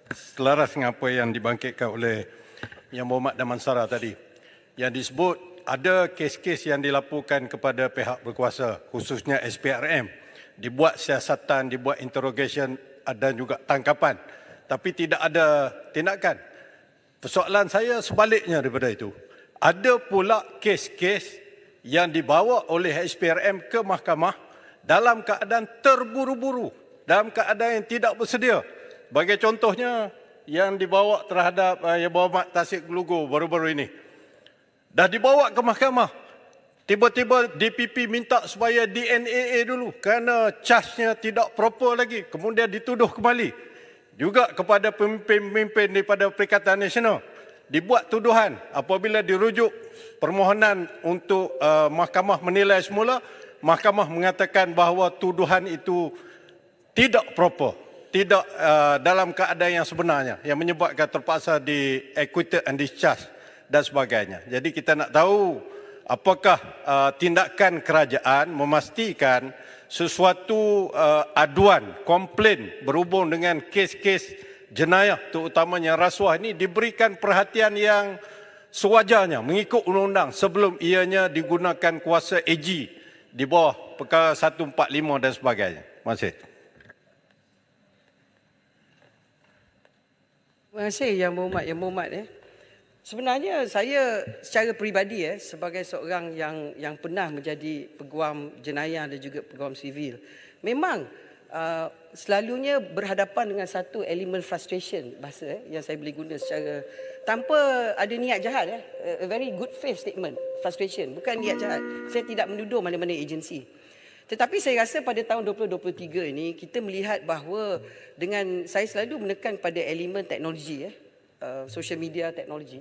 Selaras dengan apa yang dibangkitkan oleh Yang Berhormat Damansara tadi, yang disebut ada kes-kes yang dilaporkan kepada pihak berkuasa, khususnya SPRM, dibuat siasatan, dibuat interrogation dan juga tangkapan, tapi tidak ada tindakan. Persoalan saya sebaliknya daripada itu. Ada pula kes-kes yang dibawa oleh SPRM ke mahkamah dalam keadaan terburu-buru, dalam keadaan yang tidak bersedia. Bagi contohnya yang dibawa terhadap Yang Berhormat Tasik Gelugur baru-baru ini. Dah dibawa ke mahkamah. Tiba-tiba DPP minta supaya DNAA dulu kerana charge-nya tidak proper lagi. Kemudian dituduh kembali. Juga kepada pemimpin-pemimpin daripada Perikatan Nasional. Dibuat tuduhan apabila dirujuk permohonan untuk mahkamah menilai semula, mahkamah mengatakan bahawa tuduhan itu tidak proper. Tidak dalam keadaan yang sebenarnya, yang menyebabkan terpaksa di acquitted and discharged dan sebagainya. Jadi kita nak tahu apakah tindakan kerajaan memastikan sesuatu aduan, komplain berhubung dengan kes-kes jenayah, terutamanya rasuah ini, diberikan perhatian yang sewajarnya mengikut undang-undang sebelum ianya digunakan kuasa AG di bawah perkara 145 dan sebagainya. Terima kasih. Terima kasih Yang Berhormat. Sebenarnya saya secara peribadi sebagai seorang yang pernah menjadi peguam jenayah dan juga peguam sivil, memang selalunya berhadapan dengan satu elemen frustration, bahasa yang saya boleh guna secara tanpa ada niat jahat. A very good faith statement, frustration, bukan niat jahat. Saya tidak menuduh mana-mana agensi. Tetapi saya rasa pada tahun 2023 ini kita melihat bahawa dengan saya selalu menekan pada elemen teknologi, social media teknologi,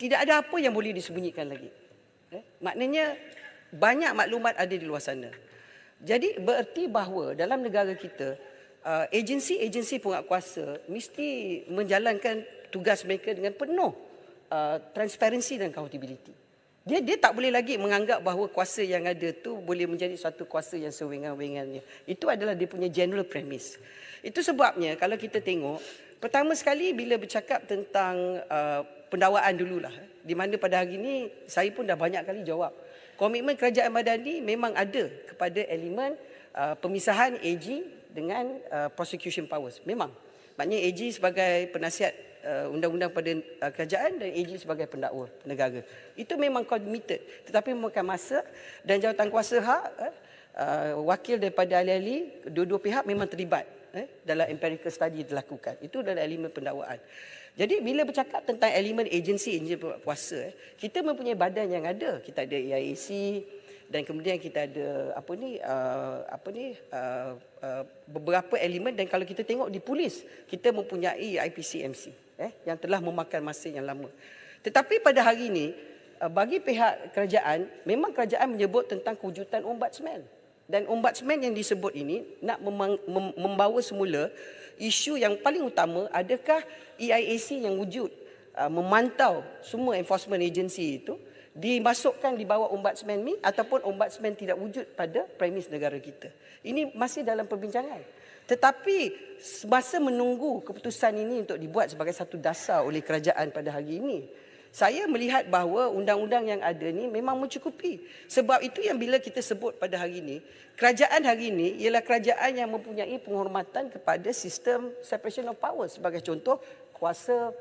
tidak ada apa yang boleh disembunyikan lagi. Maknanya banyak maklumat ada di luar sana. Jadi bererti bahawa dalam negara kita agensi-agensi penguatkuasa mesti menjalankan tugas mereka dengan penuh transparansi dan accountability. Dia tak boleh lagi menganggap bahawa kuasa yang ada tu boleh menjadi suatu kuasa yang sewenang-wenangnya. Itu adalah dia punya general premise. Itu sebabnya kalau kita tengok, pertama sekali bila bercakap tentang pendakwaan dululah, di mana pada hari ini saya pun dah banyak kali jawab. Komitmen Kerajaan Madani memang ada kepada elemen pemisahan AG dengan prosecution powers. Memang. Maknanya AG sebagai penasihat undang-undang pada kerajaan dan AG sebagai pendakwa negara. Itu memang committed, tetapi memakan masa dan jawatan kuasa hak wakil daripada ahli-ahli dua-dua pihak memang terlibat dalam empirical study dilakukan. Itu adalah elemen pendakwaan. Jadi bila bercakap tentang elemen agensi kuasa, kita mempunyai badan yang ada. Kita ada EIAC dan kemudian kita ada beberapa elemen, dan kalau kita tengok di polis kita mempunyai IPCMC yang telah memakan masa yang lama. Tetapi pada hari ini bagi pihak kerajaan, memang kerajaan menyebut tentang kewujudan ombudsman, dan ombudsman yang disebut ini nak membawa semula isu yang paling utama, adakah EIAC yang wujud memantau semua enforcement agency itu dimasukkan di bawah ombudsman ni, ataupun ombudsman tidak wujud pada premis negara kita. Ini masih dalam perbincangan. Tetapi semasa menunggu keputusan ini untuk dibuat sebagai satu dasar oleh kerajaan pada hari ini, saya melihat bahawa undang-undang yang ada ni memang mencukupi. Sebab itu yang bila kita sebut pada hari ini, kerajaan hari ini ialah kerajaan yang mempunyai penghormatan kepada sistem separation of powers. Sebagai contoh, kuasa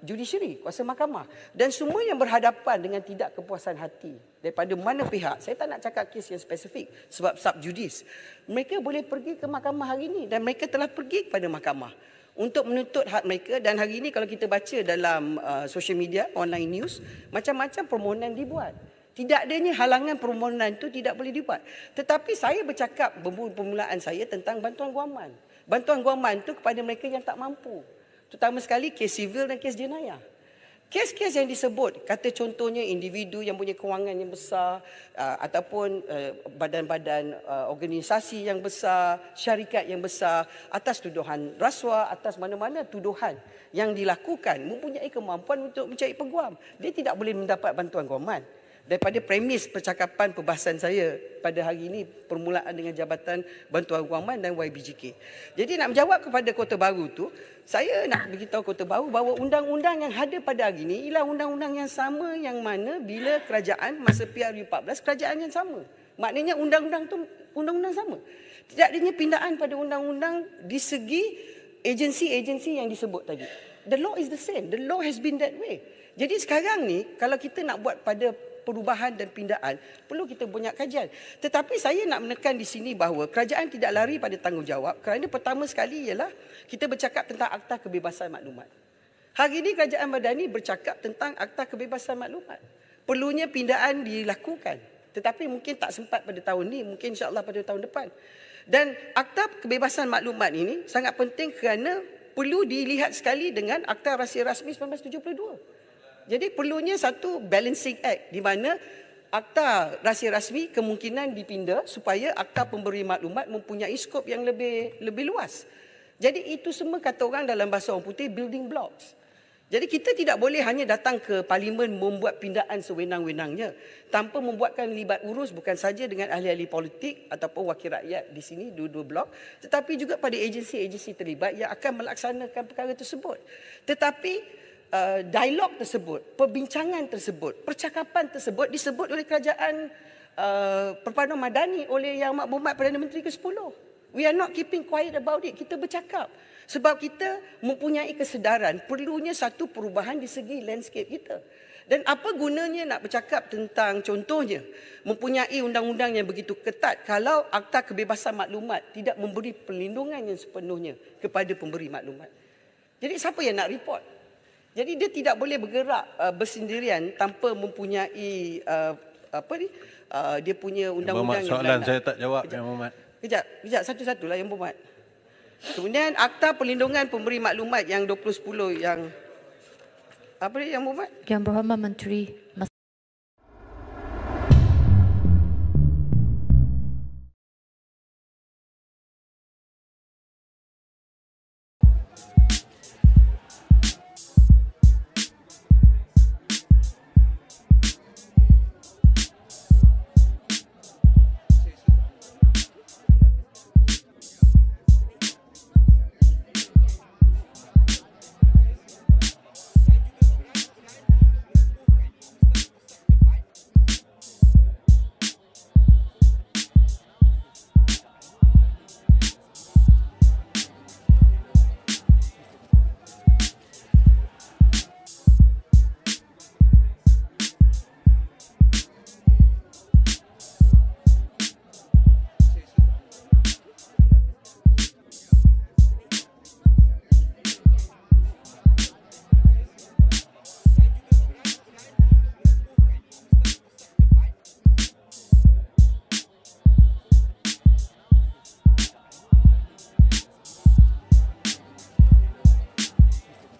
judiciary, kuasa mahkamah, dan semua yang berhadapan dengan tidak kepuasan hati daripada mana pihak, saya tak nak cakap kes yang spesifik sebab subjudis, mereka boleh pergi ke mahkamah hari ini, dan mereka telah pergi kepada mahkamah untuk menuntut hak mereka. Dan hari ini kalau kita baca dalam social media, online news, macam-macam permohonan dibuat. Tidak adanya halangan permohonan itu tidak boleh dibuat. Tetapi saya bercakap permulaan saya tentang bantuan guaman. Bantuan guaman itu kepada mereka yang tak mampu, terutama sekali kes sivil dan kes jenayah. Kes-kes yang disebut, kata contohnya individu yang punya kewangan yang besar, ataupun badan-badan organisasi yang besar, syarikat yang besar, atas tuduhan rasuah, atas mana-mana tuduhan yang dilakukan, mempunyai kemampuan untuk mencari peguam. Dia tidak boleh mendapat bantuan guaman. daripada premis percakapan perbahasan saya pada hari ini permulaan dengan Jabatan Bantuan Guaman dan YBJK. Jadi nak menjawab kepada Kota Baru tu, saya nak beritahu Kota Baru bahawa undang-undang yang ada pada hari ini ialah undang-undang yang sama yang mana bila kerajaan masa PRU14 kerajaan yang sama. Maknanya undang-undang tu undang-undang sama. Tidak adanya pindaan pada undang-undang di segi agensi-agensi yang disebut tadi. The law is the same. The law has been that way. Jadi sekarang ni kalau kita nak buat pada perubahan dan pindaan, perlu kita banyak kajian. Tetapi saya nak menekan di sini bahawa kerajaan tidak lari pada tanggungjawab kerana pertama sekali ialah kita bercakap tentang Akta Kebebasan Maklumat. Hari ini Kerajaan Madani bercakap tentang Akta Kebebasan Maklumat. Perlunya pindaan dilakukan. Tetapi mungkin tak sempat pada tahun ini, mungkin insya-Allah pada tahun depan. Dan Akta Kebebasan Maklumat ini sangat penting kerana perlu dilihat sekali dengan Akta Rahsia Rasmi 1972. Jadi perlunya satu balancing act di mana Akta Rahsia Rasmi kemungkinan dipinda supaya Akta Pemberi Maklumat mempunyai skop yang lebih luas. Jadi itu semua kata orang dalam bahasa orang putih building blocks. Jadi kita tidak boleh hanya datang ke parlimen membuat pindaan sewenang-wenangnya tanpa membuatkan libat urus bukan saja dengan ahli-ahli politik ataupun wakil rakyat di sini dua-dua blok, tetapi juga pada agensi-agensi terlibat yang akan melaksanakan perkara tersebut. Tetapi dialog tersebut, perbincangan tersebut, percakapan tersebut disebut oleh Kerajaan Perpaduan Madani oleh Yang Amat Berhormat Perdana Menteri ke-10. We are not keeping quiet about it. Kita bercakap. Sebab kita mempunyai kesedaran perlunya satu perubahan di segi landscape kita. Dan apa gunanya nak bercakap tentang contohnya mempunyai undang-undang yang begitu ketat kalau Akta Kebebasan Maklumat tidak memberi perlindungan yang sepenuhnya kepada pemberi maklumat. Jadi siapa yang nak report? Jadi dia tidak boleh bergerak bersendirian tanpa mempunyai dia punya undang-undang yang soalan berlandang. saya tak jawab, Yang Berhormat. Kejap, satu-satulah Yang Berhormat. Kemudian Akta Perlindungan Pemberi Maklumat yang 2010 yang apa dia Yang Berhormat? Yang Berhormat Menteri